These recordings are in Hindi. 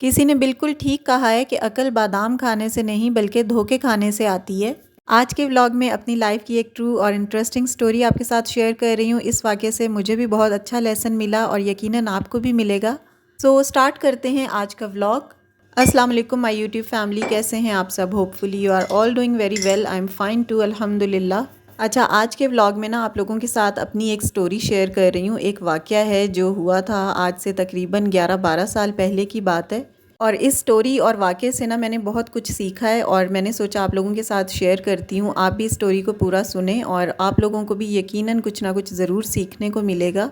किसी ने बिल्कुल ठीक कहा है कि अक्ल बादाम खाने से नहीं बल्कि धोखे खाने से आती है। आज के व्लॉग में अपनी लाइफ की एक ट्रू और इंटरेस्टिंग स्टोरी आपके साथ शेयर कर रही हूँ। इस वाक़ये से मुझे भी बहुत अच्छा लेसन मिला और यकीनन आपको भी मिलेगा। सो स्टार्ट करते हैं आज का व्लॉग। अस्सलाम वालेकुम माय यूट्यूब फैमिली, कैसे हैं आप सब? Hopefully you are all doing very well. I am fine too, अल्हम्दुलिल्लाह। अच्छा, आज के व्लॉग में ना आप लोगों के साथ अपनी एक स्टोरी शेयर कर रही हूँ। एक वाक़या है जो हुआ था आज से तकरीबन 11-12 साल पहले की बात है। और इस स्टोरी और वाक़ये से ना मैंने बहुत कुछ सीखा है और मैंने सोचा आप लोगों के साथ शेयर करती हूँ। आप भी इस स्टोरी को पूरा सुने और आप लोगों को भी यकीनन कुछ ना कुछ ज़रूर सीखने को मिलेगा।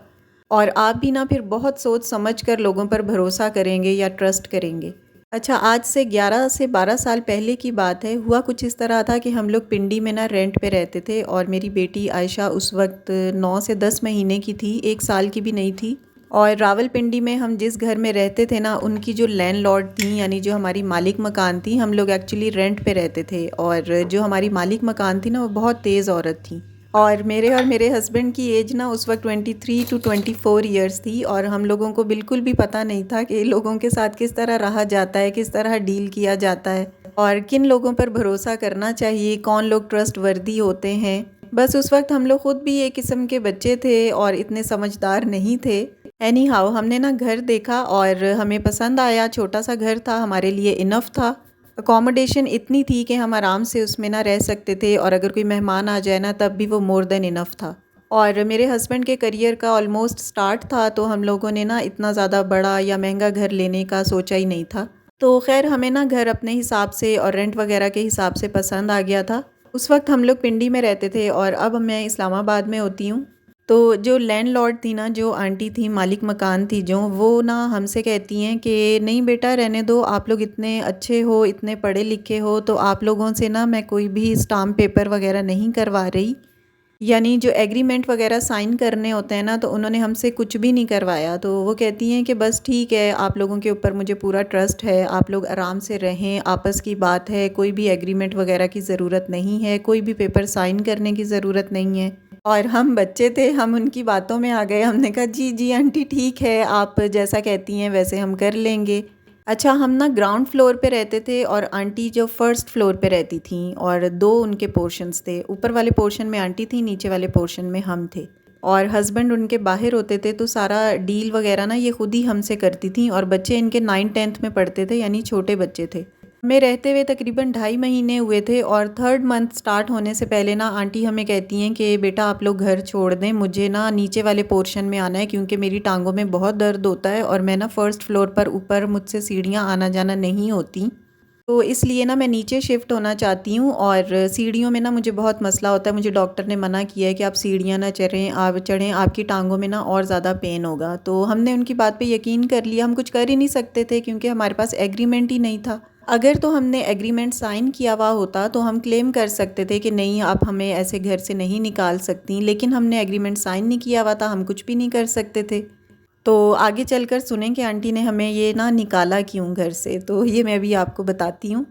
और आप भी ना फिर बहुत सोच समझ कर लोगों पर भरोसा करेंगे या ट्रस्ट करेंगे। अच्छा, आज से 11 से 12 साल पहले की बात है। हुआ कुछ इस तरह था कि हम लोग पिंडी में ना रेंट पे रहते थे और मेरी बेटी आयशा उस वक्त 9 से 10 महीने की थी, 1 साल की भी नहीं थी। और रावलपिंडी में हम जिस घर में रहते थे ना, उनकी जो लैंडलॉर्ड थी यानी जो हमारी मालिक मकान थी, हम लोग एक्चुअली रेंट पे रहते थे। और जो हमारी मालिक मकान थी ना, वो बहुत तेज़ औरत थी। और मेरे हस्बैंड की एज ना उस वक्त 23 टू 24 ईयर्स थी। और हम लोगों को बिल्कुल भी पता नहीं था कि लोगों के साथ किस तरह रहा जाता है, किस तरह डील किया जाता है और किन लोगों पर भरोसा करना चाहिए, कौन लोग ट्रस्ट वर्दी होते हैं। बस उस वक्त हम लोग ख़ुद भी एक किस्म के बच्चे थे और इतने समझदार नहीं थे। एनी हाउ, हमने ना घर देखा और हमें पसंद आया। छोटा सा घर था, हमारे लिए इनफ था। अकोमोडेशन इतनी थी कि हम आराम से उसमें ना रह सकते थे और अगर कोई मेहमान आ जाए ना तब भी वो मोर देन इनफ था। और मेरे हस्बैंड के करियर का ऑलमोस्ट स्टार्ट था, तो हम लोगों ने ना इतना ज़्यादा बड़ा या महंगा घर लेने का सोचा ही नहीं था। तो खैर हमें ना घर अपने हिसाब से और रेंट वगैरह के हिसाब से पसंद आ गया था। उस वक्त हम लोग पिंडी में रहते थे और अब मैं इस्लामाबाद में होती हूँ। तो जो लैंडलॉर्ड थी ना, जो आंटी थी, मालिक मकान थी जो, वो ना हमसे कहती हैं कि नहीं बेटा रहने दो, आप लोग इतने अच्छे हो, इतने पढ़े लिखे हो, तो आप लोगों से ना मैं कोई भी स्टाम्प पेपर वगैरह नहीं करवा रही। यानी जो एग्रीमेंट वगैरह साइन करने होते हैं ना, तो उन्होंने हमसे कुछ भी नहीं करवाया। तो वो कहती हैं कि बस ठीक है, आप लोगों के ऊपर मुझे पूरा ट्रस्ट है, आप लोग आराम से रहें, आपस की बात है, कोई भी एग्रीमेंट वगैरह की ज़रूरत नहीं है, कोई भी पेपर साइन करने की ज़रूरत नहीं है। और हम बच्चे थे, हम उनकी बातों में आ गए। हमने कहा जी जी आंटी ठीक है, आप जैसा कहती हैं वैसे हम कर लेंगे। अच्छा, हम ना ग्राउंड फ्लोर पे रहते थे और आंटी जो फर्स्ट फ्लोर पे रहती थीं और दो उनके पोर्शंस थे। ऊपर वाले पोर्शन में आंटी थी, नीचे वाले पोर्शन में हम थे। और हस्बैंड उनके बाहर होते थे, तो सारा डील वगैरह ना ये खुद ही हमसे करती थी। और बच्चे इनके 9th-10th में पढ़ते थे, यानी छोटे बच्चे थे। हमें रहते हुए तकरीबन 2.5 महीने हुए थे और 3rd मंथ स्टार्ट होने से पहले ना आंटी हमें कहती हैं कि बेटा आप लोग घर छोड़ दें, मुझे ना नीचे वाले पोर्शन में आना है क्योंकि मेरी टांगों में बहुत दर्द होता है और मैं ना फर्स्ट फ्लोर पर ऊपर मुझसे सीढ़ियाँ आना जाना नहीं होती। तो इसलिए ना मैं नीचे शिफ्ट होना चाहती हूँ और सीढ़ियों में ना मुझे बहुत मसला होता है। मुझे डॉक्टर ने मना किया है कि आप सीढ़ियाँ ना चढ़ें, आपकी टांगों में ना और ज़्यादा पेन होगा। तो हमने उनकी बात पे यकीन कर लिया। हम कुछ कर ही नहीं सकते थे क्योंकि हमारे पास एग्रीमेंट ही नहीं था। अगर तो हमने एग्रीमेंट साइन किया हुआ होता तो हम क्लेम कर सकते थे कि नहीं, आप हमें ऐसे घर से नहीं निकाल सकती, लेकिन हमने एग्रीमेंट साइन नहीं किया हुआ था, हम कुछ भी नहीं कर सकते थे। तो आगे चलकर सुनें कि आंटी ने हमें ये ना निकाला क्यों घर से, तो ये मैं भी आपको बताती हूँ।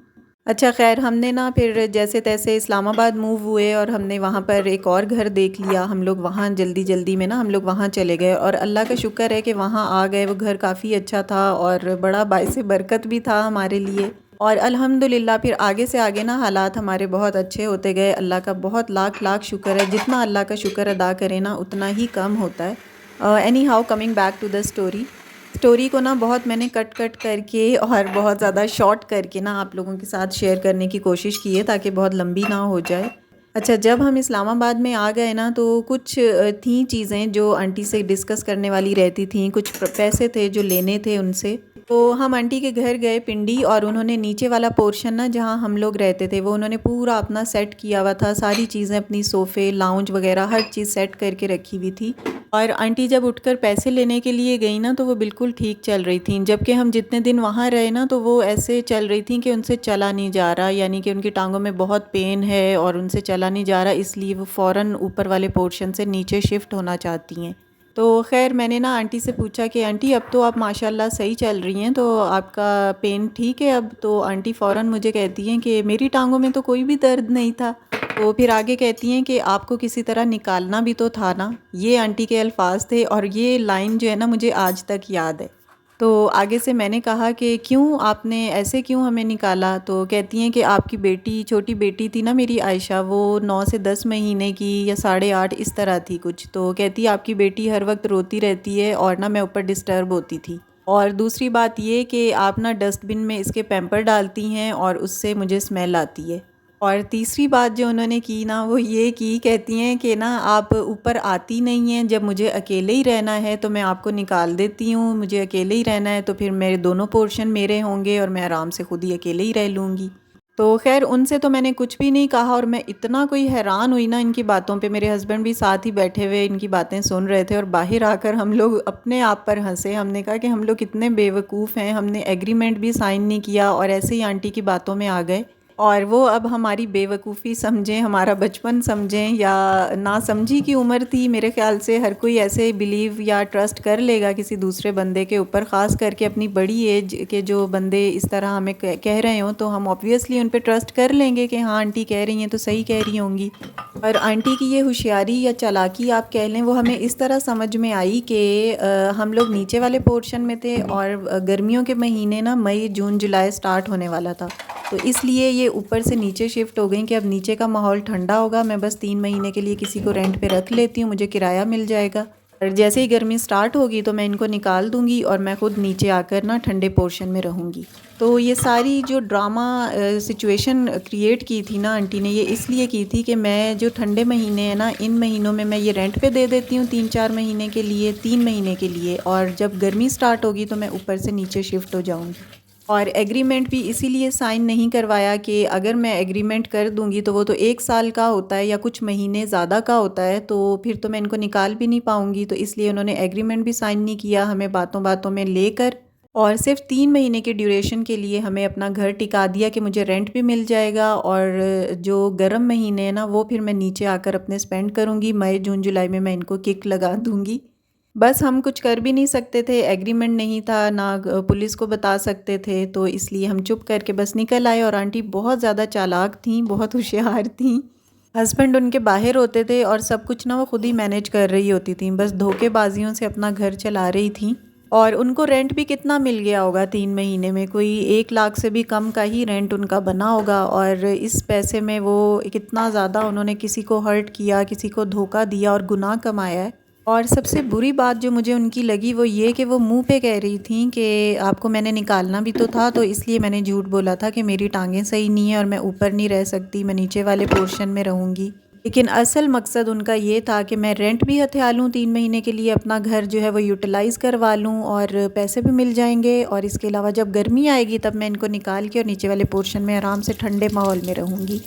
अच्छा खैर, हमने ना फिर जैसे तैसे इस्लामाबाद मूव हुए और हमने वहाँ पर एक और घर देख लिया। हम लोग वहाँ जल्दी जल्दी में ना हम लोग वहाँ चले गए और अल्लाह का शुक्र है कि वहाँ आ गए। वो घर काफ़ी अच्छा था और बड़ा बाइसे बरकत भी था हमारे लिए। और अल्हम्दुलिल्लाह फिर आगे से आगे ना हालात हमारे बहुत अच्छे होते गए। अल्लाह का बहुत लाख लाख शुक्र है। जितना अल्लाह का शुक्र अदा करें ना उतना ही कम होता है। Anyhow, coming back to the story को ना बहुत मैंने कट कट करके और बहुत ज़्यादा शॉर्ट करके ना आप लोगों के साथ शेयर करने की कोशिश की है ताकि बहुत लंबी ना हो जाए। अच्छा, जब हम इस्लामाबाद में आ गए ना, तो कुछ थी चीज़ें जो आंटी से डिस्कस करने वाली रहती थी। कुछ पैसे थे जो लेने थे उनसे। तो हम आंटी के घर गए पिंडी और उन्होंने नीचे वाला पोर्शन ना जहाँ हम लोग रहते थे वो उन्होंने पूरा अपना सेट किया हुआ था। सारी चीज़ें अपनी सोफ़े, लाउंज वगैरह हर चीज़ सेट करके रखी हुई थी। और आंटी जब उठकर पैसे लेने के लिए गई ना, तो वो बिल्कुल ठीक चल रही थी। जबकि हम जितने दिन वहाँ रहे ना, तो वो ऐसे चल रही थी कि उनसे चला नहीं जा रहा, यानी कि उनकी टांगों में बहुत पेन है और उनसे चला नहीं जा रहा, इसलिए वो फ़ौरन ऊपर वाले पोर्शन से नीचे शिफ्ट होना चाहती हैं। तो खैर मैंने ना आंटी से पूछा कि आंटी अब तो आप माशाल्लाह सही चल रही हैं, तो आपका पेन ठीक है अब? तो आंटी फ़ौरन मुझे कहती हैं कि मेरी टांगों में तो कोई भी दर्द नहीं था। तो फिर आगे कहती हैं कि आपको किसी तरह निकालना भी तो था ना। ये आंटी के अल्फाज थे और ये लाइन जो है ना मुझे आज तक याद है। तो आगे से मैंने कहा कि क्यों आपने ऐसे क्यों हमें निकाला? तो कहती हैं कि आपकी बेटी, छोटी बेटी थी ना मेरी आयशा, वो 9 से 10 महीने की या साढ़े 8 इस तरह थी कुछ। तो कहती है आपकी बेटी हर वक्त रोती रहती है और ना मैं ऊपर डिस्टर्ब होती थी। और दूसरी बात ये कि आप ना डस्टबिन में इसके पैम्पर डालती हैं और उससे मुझे स्मेल आती है। और तीसरी बात जो उन्होंने की ना वो ये की, कहती हैं कि ना आप ऊपर आती नहीं हैं, जब मुझे अकेले ही रहना है तो मैं आपको निकाल देती हूँ, मुझे अकेले ही रहना है तो फिर मेरे दोनों पोर्शन मेरे होंगे और मैं आराम से खुद ही अकेले ही रह लूँगी। तो खैर उनसे तो मैंने कुछ भी नहीं कहा और मैं इतना कोई हैरान हुई ना इनकी बातों पे। मेरे हस्बैंड भी साथ ही बैठे हुए इनकी बातें सुन रहे थे और बाहर आकर हम लोग अपने आप पर हंसे। हमने कहा कि हम लोग कितने बेवकूफ़ हैं, हमने एग्रीमेंट भी साइन नहीं किया और ऐसे ही आंटी की बातों में आ गए। और वो अब हमारी बेवकूफ़ी समझें, हमारा बचपन समझें या ना समझी की उम्र थी। मेरे ख़्याल से हर कोई ऐसे बिलीव या ट्रस्ट कर लेगा किसी दूसरे बंदे के ऊपर, ख़ास करके अपनी बड़ी एज के जो बंदे इस तरह हमें कह रहे हों तो हम ऑब्वियसली उन पे ट्रस्ट कर लेंगे कि हाँ आंटी कह रही हैं तो सही कह रही होंगी। और आंटी की ये होशियारी या चालाकी आप कह लें, वो हमें इस तरह समझ में आई कि हम लोग नीचे वाले पोर्शन में थे और गर्मियों के महीने ना मई जून जुलाई स्टार्ट होने वाला था, तो इसलिए ये ऊपर से नीचे शिफ्ट हो गई कि अब नीचे का माहौल ठंडा होगा, मैं बस 3 महीने के लिए किसी को रेंट पे रख लेती हूँ, मुझे किराया मिल जाएगा और जैसे ही गर्मी स्टार्ट होगी तो मैं इनको निकाल दूँगी और मैं खुद नीचे आकर ना ठंडे पोर्शन में रहूँगी। तो ये सारी जो ड्रामा सिचुएशन क्रिएट की थी ना आंटी ने, ये इसलिए की थी कि मैं जो ठंडे महीने हैं ना, इन महीनों में मैं ये रेंट पे दे देती हूँ 3-4 महीने के लिए, 3 महीने के लिए, और जब गर्मी स्टार्ट होगी तो मैं ऊपर से नीचे शिफ्ट हो जाऊँगी। और एग्रीमेंट भी इसीलिए साइन नहीं करवाया कि अगर मैं एग्रीमेंट कर दूंगी तो वो तो 1 साल का होता है या कुछ महीने ज़्यादा का होता है, तो फिर तो मैं इनको निकाल भी नहीं पाऊंगी। तो इसलिए उन्होंने एग्रीमेंट भी साइन नहीं किया, हमें बातों बातों में लेकर और सिर्फ 3 महीने के ड्यूरेशन के लिए हमें अपना घर टिका दिया कि मुझे रेंट भी मिल जाएगा और जो गर्म महीने हैं ना वो फिर मैं नीचे आकर अपने स्पेंड करूँगी। मई जून जुलाई में मैं इनको किक लगा दूँगी। बस हम कुछ कर भी नहीं सकते थे, एग्रीमेंट नहीं था, ना पुलिस को बता सकते थे, तो इसलिए हम चुप करके बस निकल आए। और आंटी बहुत ज़्यादा चालाक थीं, बहुत होशियार थीं। हस्बैंड उनके बाहर होते थे और सब कुछ ना वो खुद ही मैनेज कर रही होती थीं, बस धोखेबाजियों से अपना घर चला रही थीं। और उनको रेंट भी कितना मिल गया होगा 3 महीने में, कोई 1 लाख से भी कम का ही रेंट उनका बना होगा। और इस पैसे में वो कितना ज़्यादा उन्होंने किसी को हर्ट किया, किसी को धोखा दिया और गुनाह कमाया है। और सबसे बुरी बात जो मुझे उनकी लगी वो ये कि वो मुंह पे कह रही थी कि आपको मैंने निकालना भी तो था, तो इसलिए मैंने झूठ बोला था कि मेरी टांगें सही नहीं है और मैं ऊपर नहीं रह सकती, मैं नीचे वाले पोर्शन में रहूँगी। लेकिन असल मकसद उनका ये था कि मैं रेंट भी हथिया लूँ 3 महीने के लिए, अपना घर जो है वो यूटिलाइज़ करवा लूँ और पैसे भी मिल जाएंगे, और इसके अलावा जब गर्मी आएगी तब मैं इनको निकाल के और नीचे वाले पोर्शन में आराम से ठंडे माहौल में रहूँगी।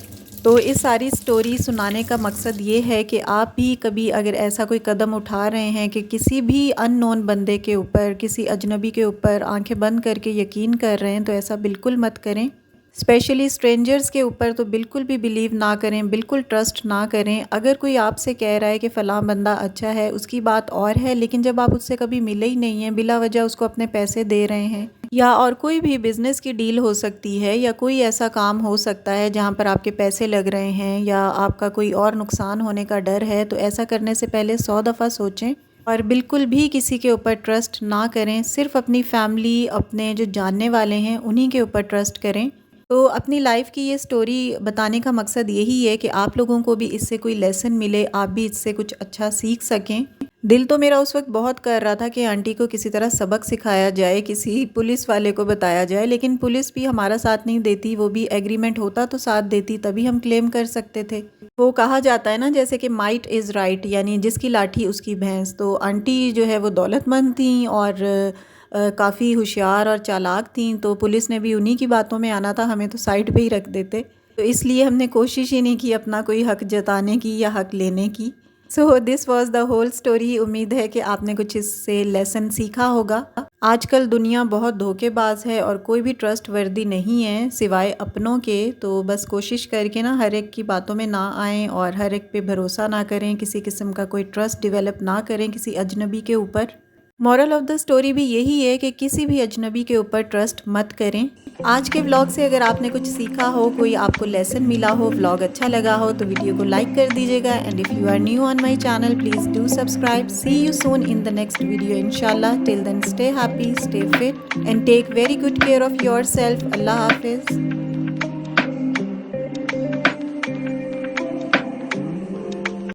तो इस सारी स्टोरी सुनाने का मकसद ये है कि आप भी कभी अगर ऐसा कोई कदम उठा रहे हैं कि किसी भी अननोन बंदे के ऊपर, किसी अजनबी के ऊपर आंखें बंद करके यकीन कर रहे हैं, तो ऐसा बिल्कुल मत करें। स्पेशली स्ट्रेंजर्स के ऊपर तो बिल्कुल भी बिलीव ना करें, बिल्कुल ट्रस्ट ना करें। अगर कोई आपसे कह रहा है कि फ़लाँ बंदा अच्छा है, उसकी बात और है, लेकिन जब आप उससे कभी मिले ही नहीं हैं, बिला वजह उसको अपने पैसे दे रहे हैं, या और कोई भी बिज़नेस की डील हो सकती है या कोई ऐसा काम हो सकता है जहाँ पर आपके पैसे लग रहे हैं या आपका कोई और नुकसान होने का डर है, तो ऐसा करने से पहले 100 दफ़ा सोचें और बिल्कुल भी किसी के ऊपर ट्रस्ट ना करें। सिर्फ अपनी फैमिली, अपने जो जानने वाले हैं उन्हीं के ऊपर ट्रस्ट करें। तो अपनी लाइफ की ये स्टोरी बताने का मकसद यही है कि आप लोगों को भी इससे कोई लेसन मिले, आप भी इससे कुछ अच्छा सीख सकें। दिल तो मेरा उस वक्त बहुत कर रहा था कि आंटी को किसी तरह सबक सिखाया जाए, किसी पुलिस वाले को बताया जाए, लेकिन पुलिस भी हमारा साथ नहीं देती, वो भी एग्रीमेंट होता तो साथ देती, तभी हम क्लेम कर सकते थे। वो कहा जाता है ना जैसे कि माइट इज़ राइट, यानी जिसकी लाठी उसकी भैंस। तो आंटी जो है वो दौलतमंद थी और काफ़ी होशियार और चालाक थीं, तो पुलिस ने भी उन्हीं की बातों में आना था, हमें तो साइड पे ही रख देते। तो इसलिए हमने कोशिश ही नहीं की अपना कोई हक जताने की या हक लेने की। So this was the whole story. उम्मीद है कि आपने कुछ इससे लेसन सीखा होगा। आजकल दुनिया बहुत धोखेबाज है और कोई भी ट्रस्ट वर्दी नहीं है सिवाय अपनों के। तो बस कोशिश करके ना हर एक की बातों में ना आएँ और हर एक पे भरोसा ना करें, किसी किस्म का कोई ट्रस्ट डेवलप ना करें किसी अजनबी के ऊपर। मॉरल ऑफ द स्टोरी भी यही है कि किसी भी अजनबी के ऊपर ट्रस्ट मत करें। आज के व्लॉग से अगर आपने कुछ सीखा हो, कोई आपको लेसन मिला हो, व्लॉग अच्छा लगा हो तो वीडियो को लाइक कर दीजिएगा। And if you are new on my channel please do subscribe. See you soon in the next video इंशाल्लाह। Till then stay happy, stay fit and take very good care of yourself. अल्लाह हाफिज़।